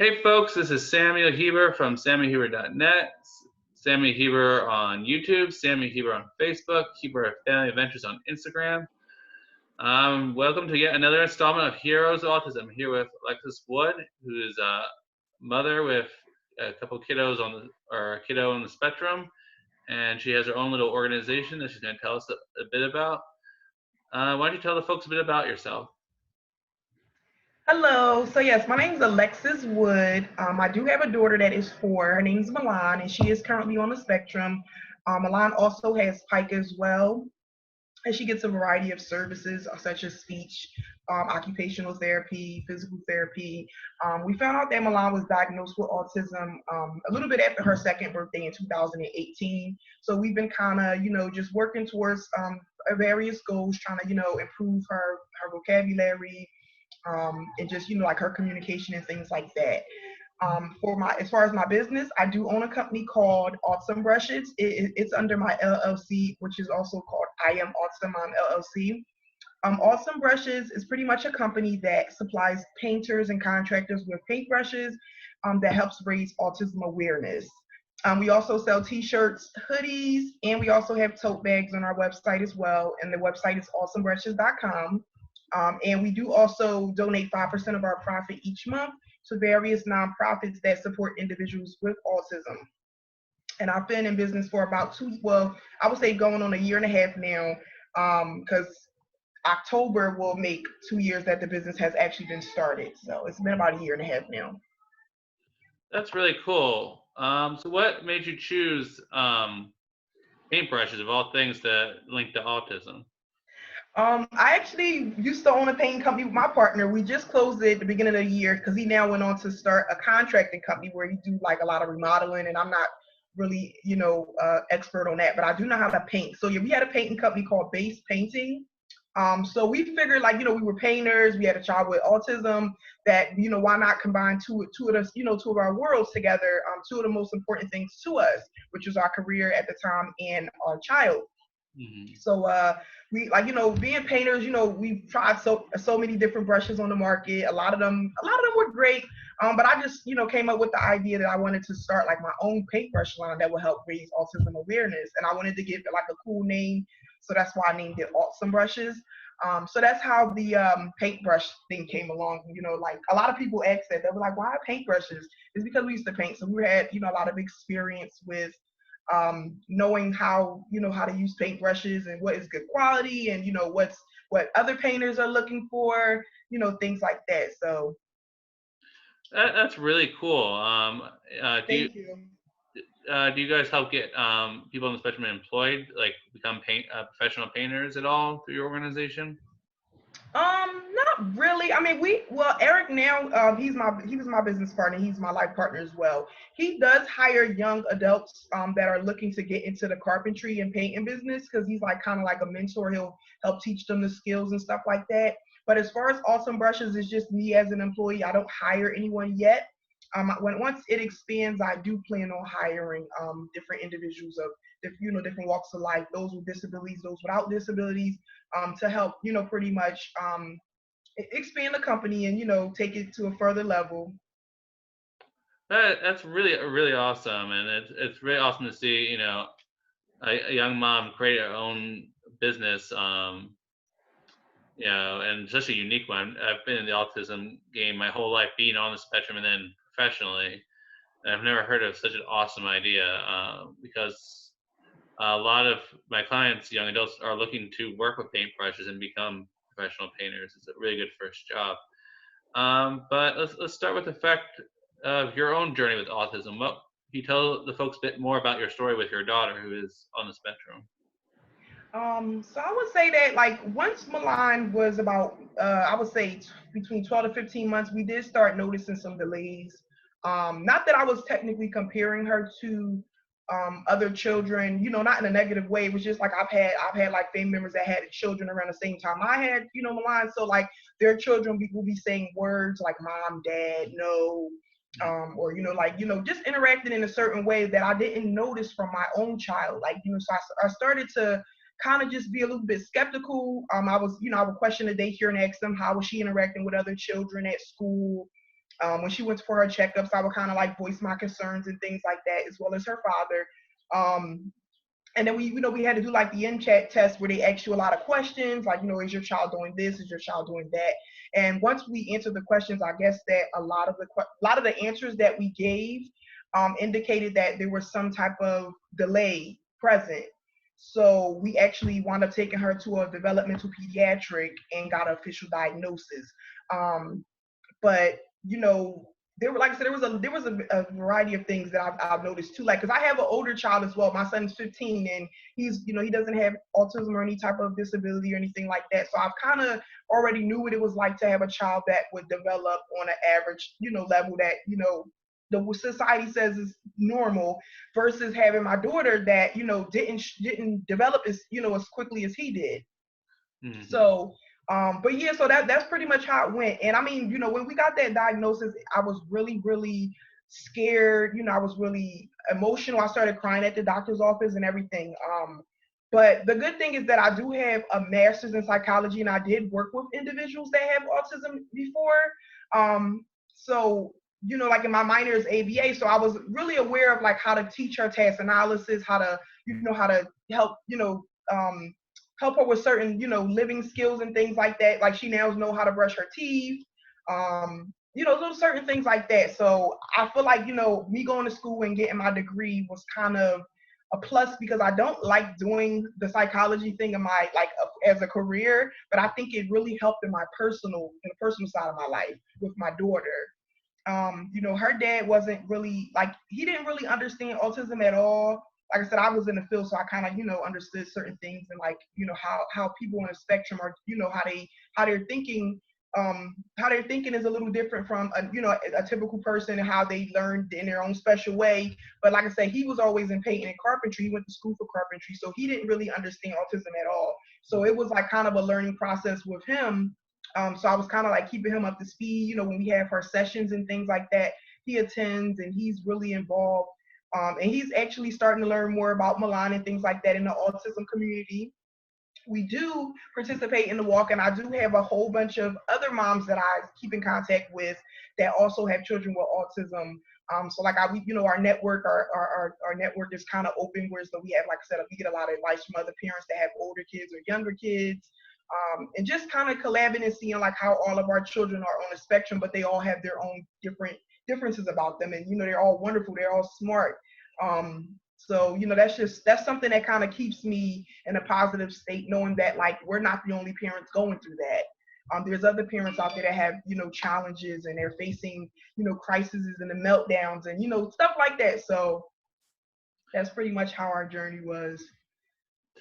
Hey folks, this is Samuel Heber from SamuelHeber.net, Samuel Heber on YouTube, Samuel Heber on Facebook, Heber Family Adventures on Instagram. Welcome to yet another installment of Heroes of Autism. I'm here with Alexis Wood, who is a mother with a couple kiddos a kiddo on the spectrum, and she has her own little organization that she's going to tell us a bit about. Why don't you tell the folks a bit about yourself? Hello. So yes, my name is Alexis Wood. I do have a daughter that is 4. Her name is Milan, and she is currently on the spectrum. Milan also has Pike as well, and she gets a variety of services such as speech, occupational therapy, physical therapy. We found out that Milan was diagnosed with autism a little bit after her second birthday in 2018. So we've been kind of, just working towards various goals, trying to, improve her vocabulary, and just like her communication and things like that. As far as my business, I do own a company called Autism Brushes. It's under my LLC, which is also called I Am Autism LLC. Autism Brushes is pretty much a company that supplies painters and contractors with paintbrushes that helps raise autism awareness. We also sell t-shirts, hoodies, and we also have tote bags on our website as well. And the website is awesomebrushes.com. And we do also donate 5% of our profit each month to various nonprofits that support individuals with autism. And I've been in business for about I would say going on a year and a half now, because October will make 2 years that the business has actually been started. So it's been about a year and a half now. That's really cool. So what made you choose paintbrushes of all things that link to autism? I actually used to own a painting company with my partner. We just closed it at the beginning of the year because he now went on to start a contracting company where he do like a lot of remodeling, and I'm not really, expert on that, but I do know how to paint. So yeah, we had a painting company called Base Painting. So we figured we were painters, we had a child with autism, that, why not combine two of us, two of our worlds together, two of the most important things to us, which was our career at the time and our child. Mm-hmm. So we being painters, we've tried so many different brushes on the market. A lot of them were great. But I just, came up with the idea that I wanted to start like my own paintbrush line that would help raise autism awareness. And I wanted to give it like a cool name. So that's why I named it Autism Brushes. So that's how the paintbrush thing came along. Like a lot of people ask that. They were like, why paintbrushes? It's because we used to paint. So we had, a lot of experience with knowing how to use paintbrushes and what is good quality, and what other painters are looking for, things like that. So That's really cool. thank you. Do you guys help get people on the spectrum employed, like become professional painters at all through your organization? Not really. I mean, Eric now, he was my business partner. He's my life partner as well. He does hire young adults that are looking to get into the carpentry and painting business, because he's like kind of like a mentor. He'll help teach them the skills and stuff like that. But as far as Awesome Brushes, it's just me as an employee. I don't hire anyone yet. Once it expands, I do plan on hiring different individuals of different walks of life, those with disabilities, those without disabilities, to help pretty much expand the company and take it to a further level. That's really awesome, and it's really awesome to see a young mom create her own business. And such a unique one. I've been in the autism game my whole life, being on the spectrum and then professionally. And I've never heard of such an awesome idea, because a lot of my clients, young adults, are looking to work with paintbrushes and become professional painters. It's a really good first job. But let's start with the fact of your own journey with autism. What can you tell the folks a bit more about your story with your daughter who is on the spectrum? So I would say that like once Milan was about, I would say between 12 to 15 months, we did start noticing some delays. Not that I was technically comparing her to other children, not in a negative way. It was just like I've had like family members that had children around the same time I had, Milan. So like their children will be saying words like mom, dad, no, or just interacting in a certain way that I didn't notice from my own child. Like so I started to kind of just be a little bit skeptical. I would question the daycare and ask them how was she interacting with other children at school. When she went for her checkups, I would kind of like voice my concerns and things like that, as well as her father. And then we had to do like the in-chat test where they ask you a lot of questions, like, is your child doing this? Is your child doing that? And once we answered the questions, I guess that a lot of the answers that we gave indicated that there was some type of delay present. So we actually wound up taking her to a developmental pediatric and got an official diagnosis. Um, but there were, like I said, there was a variety of things that I've noticed too. Like, because I have an older child as well. My son's 15, and he's he doesn't have autism or any type of disability or anything like that. So I've kind of already knew what it was like to have a child that would develop on an average level that the society says is normal, versus having my daughter that didn't develop as quickly as he did. Mm-hmm. So, but yeah, so that's pretty much how it went. And I mean, when we got that diagnosis, I was really, really scared. I was really emotional. I started crying at the doctor's office and everything. But the good thing is that I do have a master's in psychology, and I did work with individuals that have autism before. So like in my minor is ABA, so I was really aware of like how to teach her task analysis, how to how to help um, help her with certain, living skills and things like that. Like she now knows how to brush her teeth, little certain things like that. So I feel like, me going to school and getting my degree was kind of a plus, because I don't like doing the psychology thing in my as a career, but I think it really helped in the personal side of my life with my daughter. Her dad wasn't really he didn't really understand autism at all. Like I said, I was in the field, so I kind of, understood certain things, and how people on the spectrum are, how they're thinking, how they're thinking is a little different from a typical person, and how they learned in their own special way. But like I said, he was always in painting and carpentry. He went to school for carpentry, so he didn't really understand autism at all. So it was like kind of a learning process with him. So I was kind of like keeping him up to speed. When we have our sessions and things like that, he attends and he's really involved. And he's actually starting to learn more about Milan and things like that in the autism community. We do participate in the walk, and I do have a whole bunch of other moms that I keep in contact with that also have children with autism. So like our network, our network is kind of open, where so we have, like I said, we get a lot of advice from other parents that have older kids or younger kids. And just kind of collabing and seeing like how all of our children are on a spectrum, but they all have their own differences about them, and they're all wonderful, they're all smart. So that's something that kind of keeps me in a positive state, knowing that like we're not the only parents going through that. There's other parents out there that have challenges, and they're facing crises and the meltdowns and stuff like that. So that's pretty much how our journey was.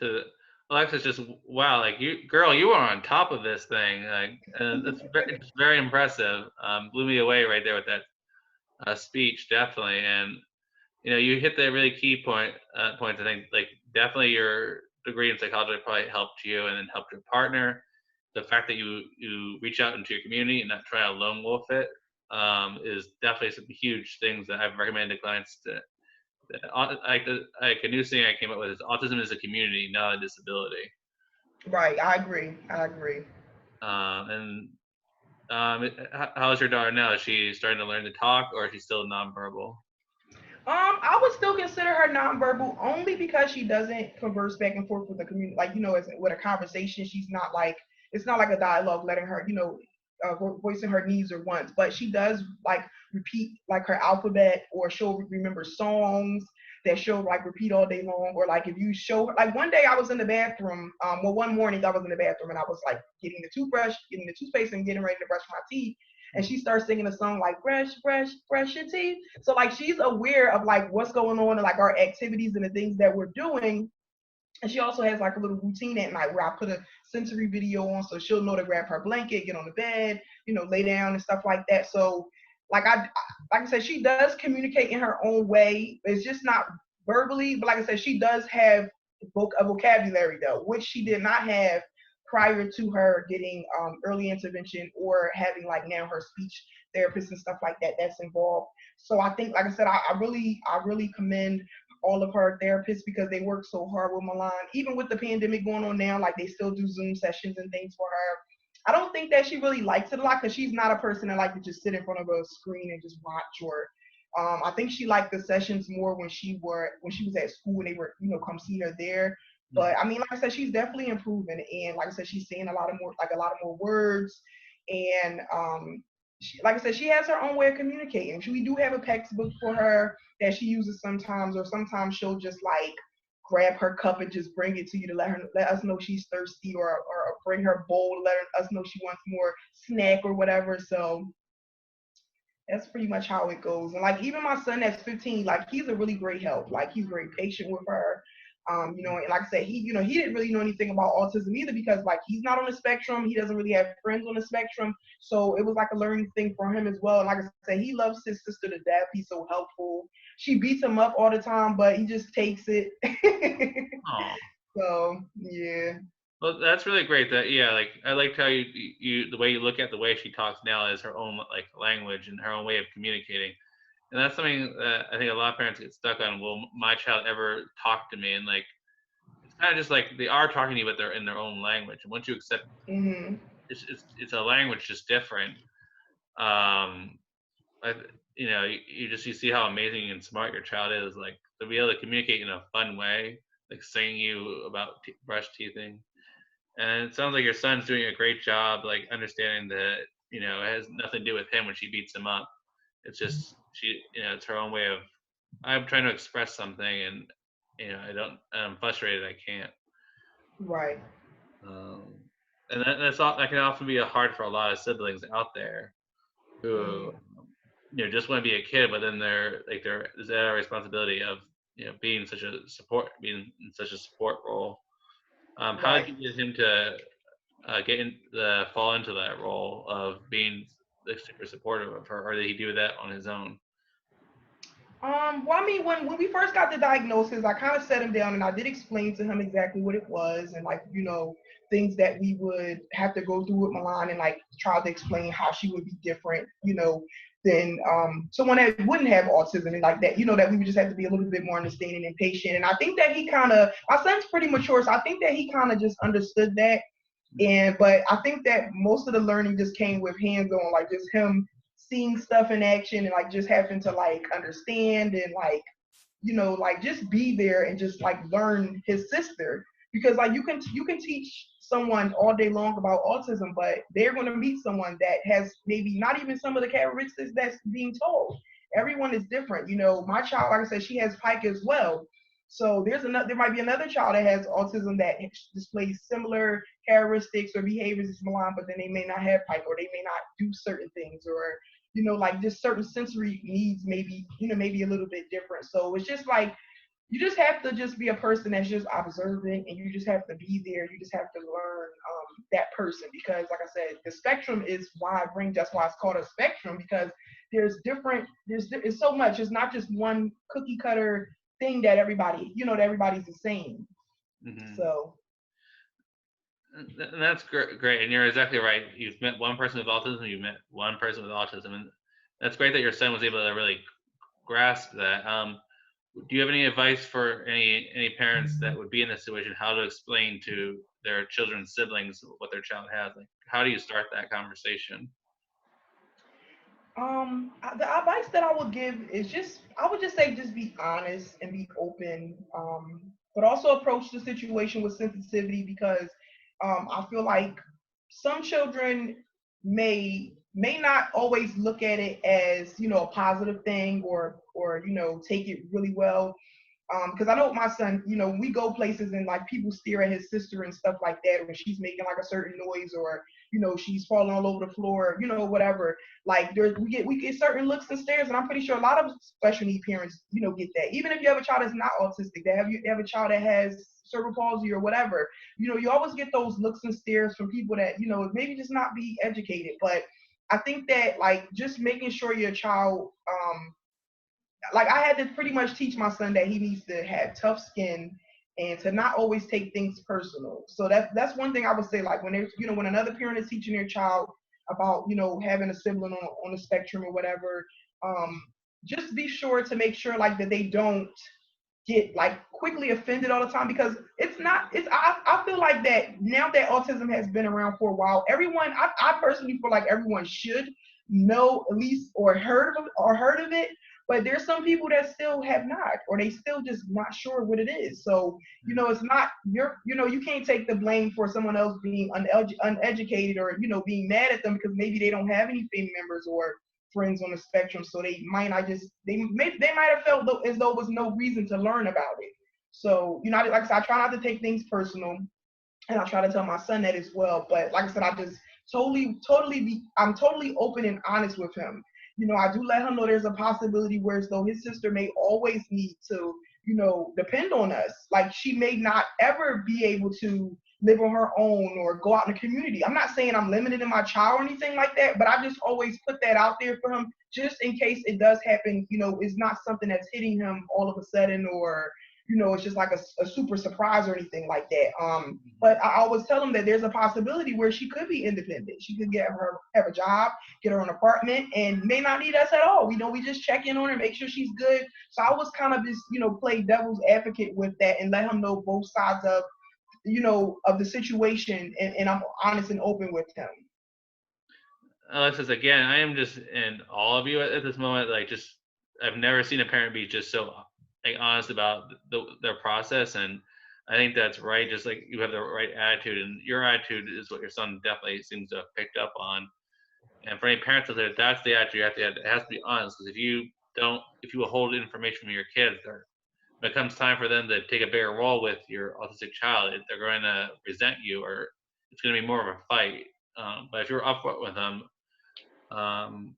To Alexis, just wow, like you were on top of this thing, like, and it's very impressive. Blew me away right there with that speech, definitely. And you hit the really key points. I think, like, definitely your degree in psychology probably helped you, and then helped your partner. The fact that you reach out into your community and not try to lone wolf it is definitely some huge things that I've recommended to clients to. Like a new thing I came up with is autism is a community, not a disability. Right, I agree. And how's your daughter now? Is she starting to learn to talk, or is she still nonverbal? I would still consider her nonverbal, only because she doesn't converse back and forth with the community. Like, as with a conversation, she's not like, it's not like a dialogue letting her, voicing her needs or wants, but she does like repeat like her alphabet, or she'll remember songs that she'll like repeat all day long. Or like if you show her, like one day I was in the bathroom, one morning I was in the bathroom, and I was like getting the toothbrush, getting the toothpaste, and getting ready to brush my teeth. And she starts singing a song like brush your teeth. So like she's aware of like what's going on and like our activities and the things that we're doing. And she also has like a little routine at night where I put a sensory video on, so she'll know to grab her blanket, get on the bed, lay down and stuff like that. So like I said, she does communicate in her own way. It's just not verbally, but like I said, she does have a vocabulary though, which she did not have prior to her getting early intervention, or having like now her speech therapist and stuff like that that's involved. So I think, like I said, I really commend all of her therapists, because they work so hard with Milan. Even with the pandemic going on now, like they still do Zoom sessions and things for her. I don't think that she really likes it a lot because she's not a person that like to just sit in front of a screen and just watch. Or I think she liked the sessions more when she was at school and they were come see her there. But I mean, like I said, she's definitely improving, and like I said, she's saying a lot of more words, and like I said, she has her own way of communicating. We do have a textbook for her that she uses sometimes, or sometimes she'll just like grab her cup and just bring it to you to let us know she's thirsty, or bring her bowl to let us know she wants more snack or whatever. So that's pretty much how it goes. And like even my son that's 15, like he's a really great help. Like he's very patient with her. And like I said, he didn't really know anything about autism either because like he's not on the spectrum. He doesn't really have friends on the spectrum. So it was like a learning thing for him as well. And like I said, he loves his sister to death. He's so helpful. She beats him up all the time, but he just takes it. Oh, So yeah. well, that's really great. That yeah, like I liked how you the way you look at the way she talks now as her own like language and her own way of communicating. And that's something that I think a lot of parents get stuck on. Will my child ever talk to me? And like, it's kind of just like they are talking to you, but they're in their own language. And once you accept, Hmm. it's a language just different. Um, I, you see how amazing and smart your child is. Like to be able to communicate in a fun way, like saying you about brush teething. And it sounds like your son's doing a great job, like understanding that it has nothing to do with him when she beats him up. It's just it's her own way of I'm trying to express something, and I'm frustrated I can't. Right. Um, and that can often be hard for a lot of siblings out there who Hmm. just want to be a kid, but then there's that responsibility of being in such a support role. How did Right. you get him to fall into that role of being like super supportive of her, or did he do that on his own? Well, I mean, when we first got the diagnosis, I kind of set him down and I did explain to him exactly what it was and like, things that we would have to go through with Milan, and like try to explain how she would be different, than someone that wouldn't have autism, and like that, that we would just have to be a little bit more understanding and patient. And I think that my son's pretty mature, so I think that he kind of just understood that. But I think that most of the learning just came with hands on, like just him seeing stuff in action and like just having to like understand and like like just be there and just like learn his sister. Because like you can teach someone all day long about autism, but they're going to meet someone that has maybe not even some of the characteristics that's being told. Everyone is different. My child, like I said, she has pike as well. So there might be another child that has autism that displays similar characteristics or behaviors as Milan, but then they may not have pike, or they may not do certain things, or like just certain sensory needs maybe a little bit different. So it's just like you just have to just be a person that's just observant, and you just have to be there. You just have to learn that person, because like I said, the spectrum is wide range. That's why it's called a spectrum, because it's so much. It's not just one cookie cutter thing that everybody's the same. Hmm. So And that's great, and you're exactly right. You've met one person with autism, you've met one person with autism, and that's great that your son was able to really grasp that. Do you have any advice for any parents that would be in this situation, how to explain to their children's siblings what their child has? Like, how do you start that conversation? the advice that I would give is I would just say just be honest and be open, but also approach the situation with sensitivity, because I feel like some children may not always look at it as a positive thing, or take it really well. Because I know with my son, we go places and like people stare at his sister and stuff like that when she's making like a certain noise, or she's falling all over the floor, whatever. Like we get certain looks and stares, and I'm pretty sure a lot of special need parents, get that. Even if you have a child that's not autistic, you have a child that has cerebral palsy or whatever, you always get those looks and stares from people that maybe just not be educated. But I think that like just making sure your child like I had to pretty much teach my son that he needs to have tough skin and to not always take things personal. So that's one thing I would say. Like when there's when another parent is teaching their child about having a sibling on the spectrum or whatever, just be sure to make sure like that they don't. get like quickly offended all the time, because I feel like that now that autism has been around for a while, everyone, I personally feel like everyone should know at least or heard of it, but there's some people that still have not, or they still just not sure what it is. So it's not you can't take the blame for someone else being uneducated, or being mad at them because maybe they don't have any family members or friends on the spectrum, so they might not just they might have felt as though there was no reason to learn about it. So like I said, I try not to take things personal, and I try to tell my son that as well. But like I said, I just I'm totally open and honest with him. I do let him know there's a possibility where as though his sister may always need to, depend on us. Like she may not ever be able to live on her own or go out in the community. I'm not saying I'm limited in my child or anything like that, but I just always put that out there for him just in case it does happen. It's not something that's hitting him all of a sudden, or it's just like a super surprise or anything like that. But I always tell them that there's a possibility where she could be independent. She could have a job, get her own apartment, and may not need us at all. We just check in on her, make sure she's good. So I was kind of just, play devil's advocate with that and let him know both sides of, of the situation, and I'm honest and open with him. Alexis, again, I am just in all of you at this moment. Like, just I've never seen a parent be just so like honest about their process, and I think that's right. Just like you have the right attitude, and your attitude is what your son definitely seems to have picked up on. And for any parents out there, that's the attitude you have to have. It has to be honest, because if you withhold information from your kids, when it comes time for them to take a bigger role with your autistic child, they're going to resent you, or it's going to be more of a fight. But if you're upfront with them, um,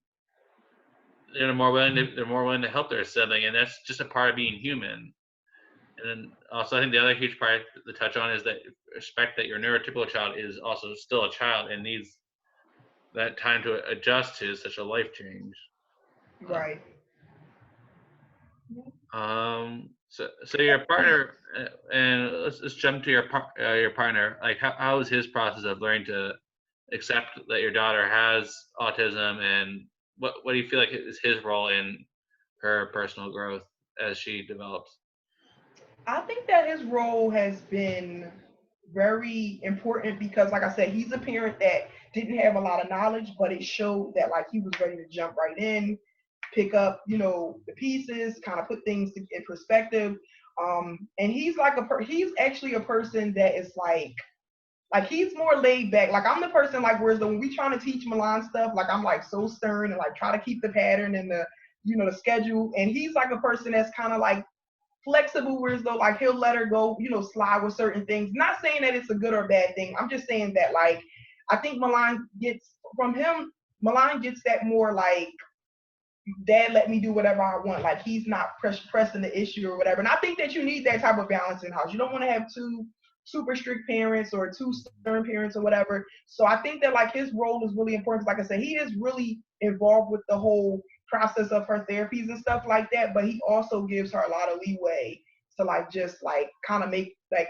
they're more willing to help their sibling, and that's just a part of being human. And then also, I think the other huge part to touch on is that respect that your neurotypical child is also still a child and needs that time to adjust to such a life change. Right. So your partner, and let's jump to your partner. Like, how is his process of learning to accept that your daughter has autism, and what do you feel like is his role in her personal growth as she develops? I think that his role has been very important because, like I said, he's a parent that didn't have a lot of knowledge, but it showed that like he was ready to jump right in, pick up, the pieces, kind of put things in perspective. And he's like he's actually a person that is like he's more laid back. Like I'm the person like whereas when we trying to teach Milan stuff, like I'm like so stern and like try to keep the pattern and the the schedule. And he's like a person that's kind of like flexible, whereas though like he'll let her go, slide with certain things. Not saying that it's a good or bad thing. I'm just saying that like I think Milan gets that more like dad let me do whatever I want. Like he's not pressing the issue or whatever. And I think that you need that type of balance in the house. You don't want to have two super strict parents or two stern parents or whatever. So I think that like his role is really important. Like I said, he is really involved with the whole process of her therapies and stuff like that. But he also gives her a lot of leeway to like just like kind of make like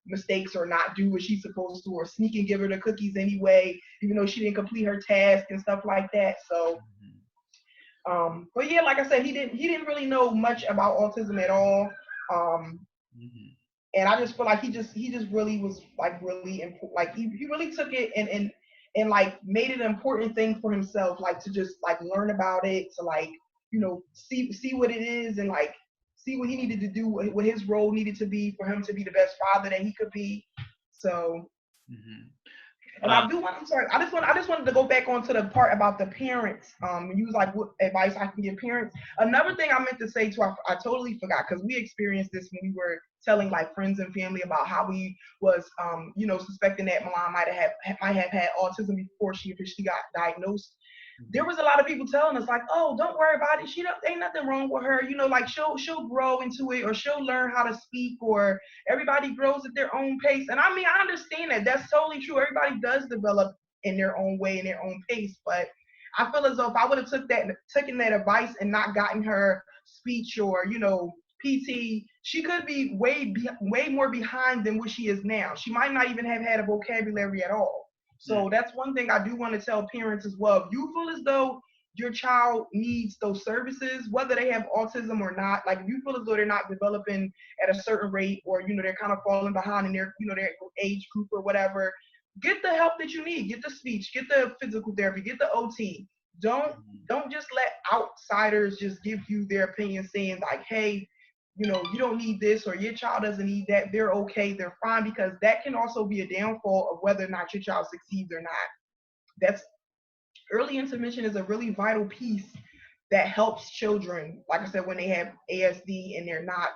mistakes or not do what she's supposed to, or sneak and give her the cookies anyway, even though she didn't complete her task and stuff like that. So but yeah, like I said, he didn't really know much about autism at all. Mm-hmm. And I just feel like he just really was like really important. Like he really took it and like made it an important thing for himself, like to just like learn about it, to like see what it is, and like see what he needed to do, what his role needed to be for him to be the best father that he could be. So Mm-hmm. and I do want. I'm sorry. I just wanted to go back onto the part about the parents. When you was like, what advice I can give parents. Another thing I meant to say too, I totally forgot because we experienced this when we were telling like friends and family about how we was, suspecting that Milan might have had autism before she officially got diagnosed. There was a lot of people telling us like, oh, don't worry about it. She don't, ain't nothing wrong with her. Like she'll grow into it, or she'll learn how to speak, or everybody grows at their own pace. And I mean, I understand that that's totally true. Everybody does develop in their own way, in their own pace. But I feel as though if I would have taken that advice and not gotten her speech or PT, she could be way more behind than what she is now. She might not even have had a vocabulary at all. So that's one thing I do want to tell parents as well. If you feel as though your child needs those services, whether they have autism or not. Like if you feel as though they're not developing at a certain rate, or they're kind of falling behind in their age group or whatever, get the help that you need. Get the speech, get the physical therapy, get the OT. Don't don't just let outsiders just give you their opinion saying like, hey, you don't need this or your child doesn't need that. They're okay, they're fine, because that can also be a downfall of whether or not your child succeeds or not. That's Early intervention is a really vital piece that helps children, like I said, when they have ASD and they're not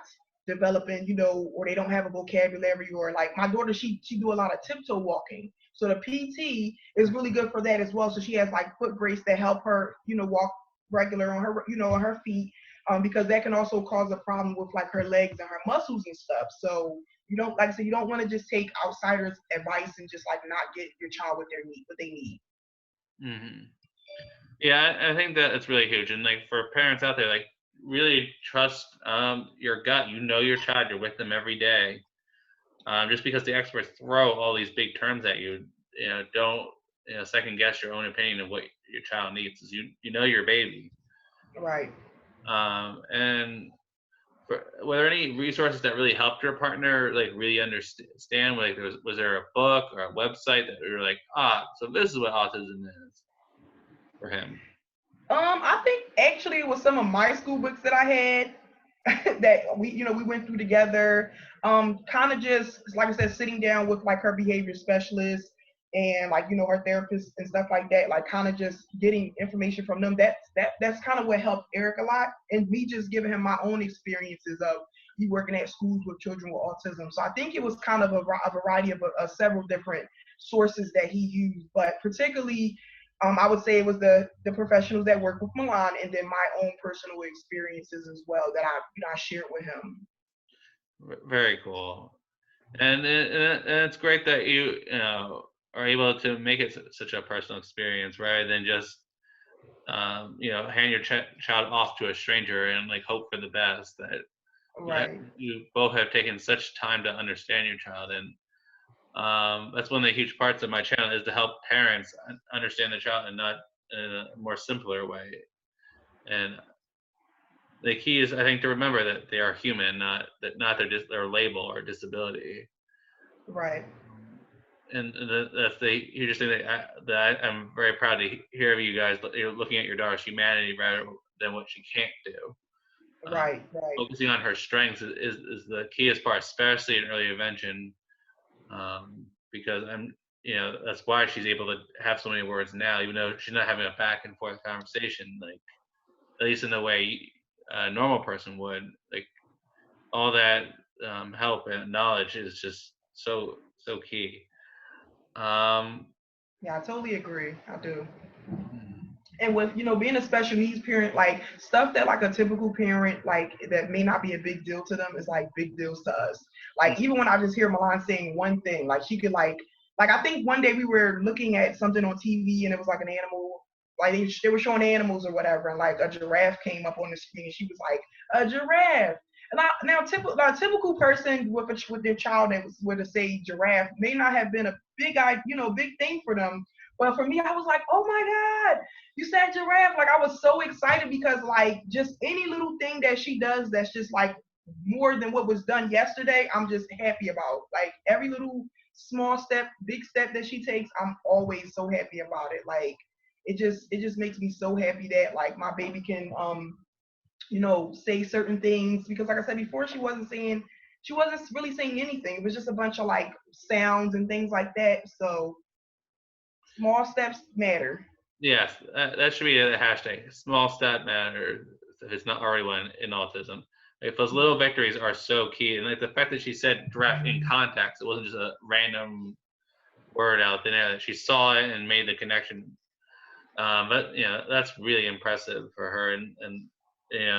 developing, or they don't have a vocabulary, or like my daughter, she do a lot of tiptoe walking. So the PT is really good for that as well. So she has like foot brace that help her, walk regular on her, on her feet, because that can also cause a problem with like her legs and her muscles and stuff. So you don't, like I said, you don't want to just take outsiders' advice and just like not get your child what they need. Mm-hmm. Yeah, I think that it's really huge, and like for parents out there, like really trust your gut. You know your child. You're with them every day. Just because the experts throw all these big terms at you, don't second guess your own opinion of what your child needs. Is you know your baby. Right. And were there any resources that really helped your partner like really understand? Like, was there a book or a website that you were like, so this is what autism is for him? I think actually it was some of my school books that I had that we went through together. Kind of just like I said, sitting down with like her behavior specialist and like her therapist and stuff like that. Like kind of just getting information from them. That's kind of what helped Eric a lot, and me just giving him my own experiences of me working at schools with children with autism. So I think it was kind of a variety of several different sources that he used, but particularly I would say it was the professionals that work with Milan, and then my own personal experiences as well that I shared with him. Very cool. And it's great that you are able to make it such a personal experience rather than just hand your child off to a stranger and like hope for the best. That Right. you both have taken such time to understand your child, and that's one of the huge parts of my channel is to help parents understand the child and not in a more simpler way. And the key is, I think, to remember that they are human, not their label or disability. Right. And that's the huge thing I'm very proud to hear of you guys. You're looking at your daughter's humanity rather than what she can't do. Right. Right. Focusing on her strengths is the keyest part, especially in early intervention, because that's why she's able to have so many words now, even though she's not having a back and forth conversation, like at least in the way a normal person would. Like all that help and knowledge is just so key. Yeah, I totally agree. I do. Hmm. And with being a special needs parent, like stuff that like a typical parent like that may not be a big deal to them is like big deals to us. Like even when I just hear Milan saying one thing, like she could like I think one day we were looking at something on TV and it was like an animal, like they were showing animals or whatever, and like a giraffe came up on the screen and she was like, a giraffe. And a typical person with their child that would have say giraffe may not have been a big thing for them. But for me, I was like, oh my God, you said giraffe. Like I was so excited because like just any little thing that she does that's just like more than what was done yesterday, I'm just happy about. Like every little small step, big step that she takes, I'm always so happy about it. Like it just makes me so happy that like my baby can say certain things, because like I said before, she wasn't really saying anything. It was just a bunch of like sounds and things like that. So small steps matter. Yes, that should be a hashtag. Small step matter. If it's not already one in autism. Like those little victories are so key, and like the fact that she said "draft" in context, it wasn't just a random word out there. That she saw it and made the connection. But that's really impressive for her, and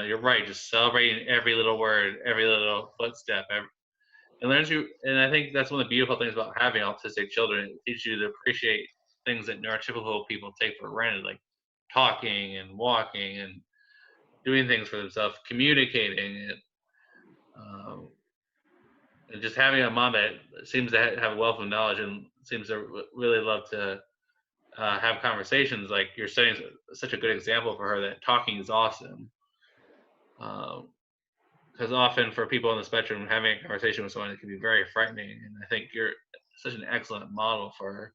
you're right. Just celebrating every little word, every little footstep, and learns you. And I think that's one of the beautiful things about having autistic children. It teaches you to appreciate things that neurotypical people take for granted, like talking and walking and doing things for themselves, communicating, um, and just having a mom that seems to have a wealth of knowledge and seems to really love to have conversations. Like you're setting such a good example for her that talking is awesome. Because often for people on the spectrum, having a conversation with someone, it can be very frightening. And I think you're such an excellent model for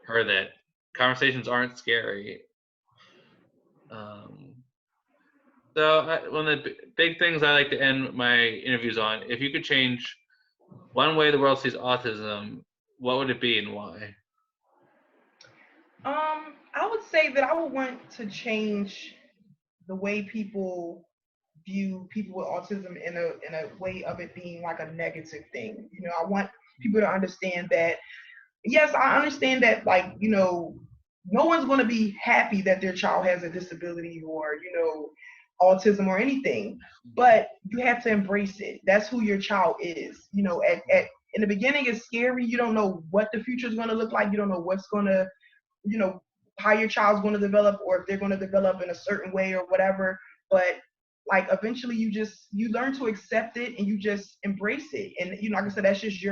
her that conversations aren't scary. So one of the big things I like to end my interviews on, if you could change one way the world sees autism, what would it be and why? I would say that I would want to change the way people view people with autism in a way of it being like a negative thing. I want people to understand that, yes, I understand that, like, no one's going to be happy that their child has a disability or, autism or anything, but you have to embrace it. That's who your child is. In the beginning, it's scary. You don't know what the future is going to look like. You don't know what's going to, you know, how your child's going to develop, or if they're going to develop in a certain way or whatever. But like eventually you learn to accept it and you just embrace it. And like I said,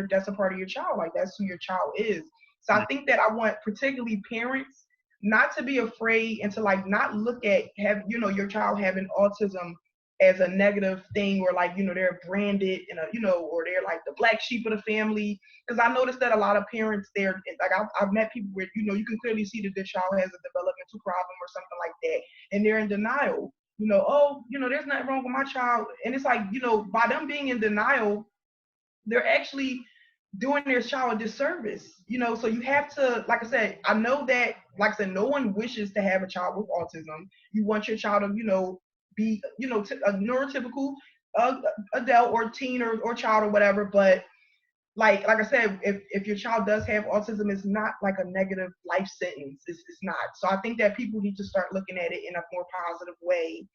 that's a part of your child. Like that's who your child is. So I think that I want particularly parents not to be afraid and to like not look at your child having autism as a negative thing, or like they're branded in a or they're like the black sheep of the family. Because I noticed that a lot of parents, they're like, I've met people where you can clearly see that their child has a developmental problem or something like that, and they're in denial. Oh, there's nothing wrong with my child. And it's like, by them being in denial, they're actually doing their child a disservice. So you have to, like I said, I know that, like I said, no one wishes to have a child with autism. You want your child to, be, a neurotypical adult or teen or child or whatever. But like I said, if your child does have autism, it's not like a negative life sentence. It's not. So I think that people need to start looking at it in a more positive way.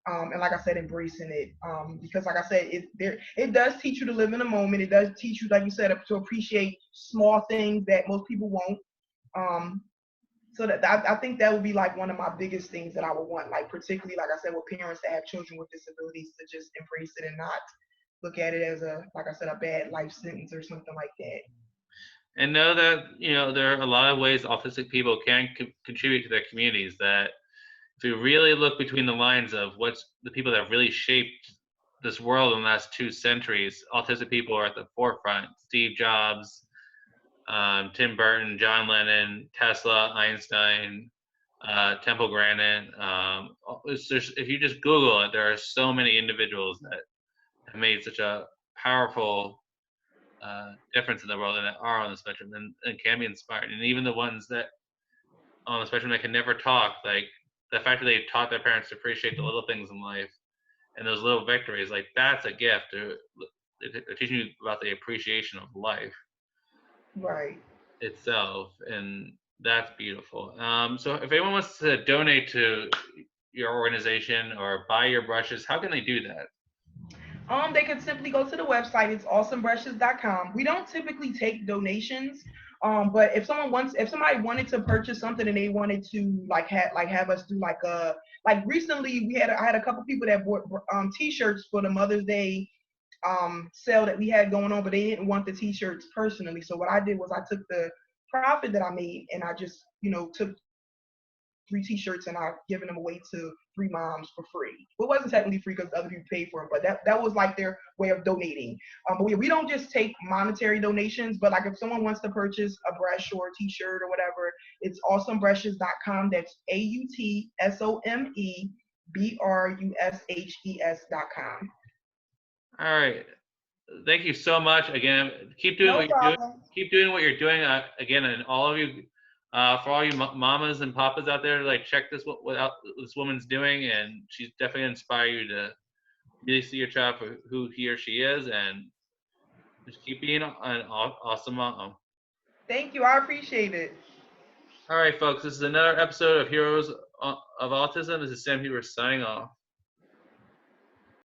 And like I said, embracing it, because like I said, it does teach you to live in the moment. It does teach you, like you said, to appreciate small things that most people won't. Um, so that I think that would be like one of my biggest things that I would want, like particularly, like I said, with parents that have children with disabilities, to just embrace it and not look at it as like I said, a bad life sentence or something like that. And know that there are a lot of ways autistic people can contribute to their communities. That if you really look between the lines of what's the people that have really shaped this world in the last 2 centuries, autistic people are at the forefront. Steve Jobs, Tim Burton, John Lennon, Tesla, Einstein, Temple Grandin. If you just Google it, there are so many individuals that have made such a powerful difference in the world and that are on the spectrum and can be inspired. And even the ones that on the spectrum that can never talk, like the fact that they taught their parents to appreciate the little things in life and those little victories, like that's a gift. They're teaching you about the appreciation of life Right. itself, and that's beautiful. So if anyone wants to donate to your organization or buy your brushes, how can they do that? They can simply go to the website. It's awesomebrushes.com. We don't typically take donations. But if somebody wanted to purchase something and they wanted to have us do like recently I had a couple people that bought t-shirts for the Mother's Day sale that we had going on, but they didn't want the t-shirts personally. So what I did was I took the profit that I made and I just took 3 t-shirts and I've given them away to 3 moms for free. Well, it wasn't technically free because other people paid for it, but that was like their way of donating. But we don't just take monetary donations, but like if someone wants to purchase a brush or a t-shirt or whatever, it's awesomebrushes.com. That's AUTSOMEBRUSHES.com. All right. Thank you so much. Again, keep doing No what you're doing. problem. Keep doing what you're doing. Again, and all of you, for all you mamas and papas out there, like check what this woman's doing, and she's definitely inspire you to really see your child for who he or she is, and just keep being an awesome mom. Thank you. I appreciate it. All right, folks. This is another episode of Heroes of Autism. This is Sam Huber signing off.